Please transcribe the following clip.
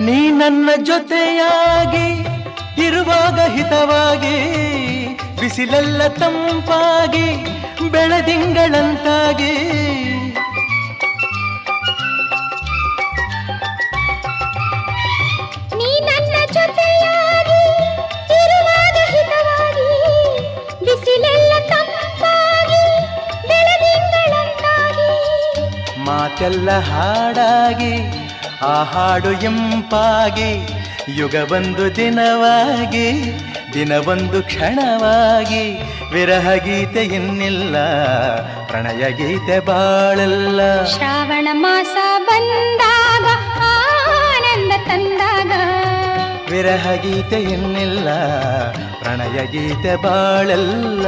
ನೀ ನನ್ನ ಜೊತೆಯಾಗಿ ಇರುವಾಗ ಹಿತವಾಗಿ ಬಿಸಿಲೆಲ್ಲ ತಂಪಾಗಿ ಬೆಳದಿಂಗಳಂತಾಗಿ ನೀ ನನ್ನ ಜೊತೆಯಾಗಿ ಇರುವಾಗ ಹಿತವಾಗಿ ಬಿಸಿಲೆಲ್ಲ ತಂಪಾಗಿ ಬೆಳದಿಂಗಳಂತಾಗಿ ಮಾತೆಲ್ಲ ಹಾಡಾಗಿ ಆ ಹಾಡು ಇಂಪಾಗಿ ಯುಗವೊಂದು ದಿನವಾಗಿ ದಿನವೊಂದು ಕ್ಷಣವಾಗಿ ವಿರಹ ಗೀತೆ ಇನ್ನಿಲ್ಲ ಪ್ರಣಯ ಗೀತೆ ಬಾಳಲ್ಲ ಶ್ರಾವಣ ಮಾಸ ಬಂದಾಗ ಆನಂದ ತಂದಾಗ ವಿರಹ ಗೀತೆ ಇನ್ನಿಲ್ಲ ಪ್ರಣಯ ಗೀತೆ ಬಾಳಲ್ಲ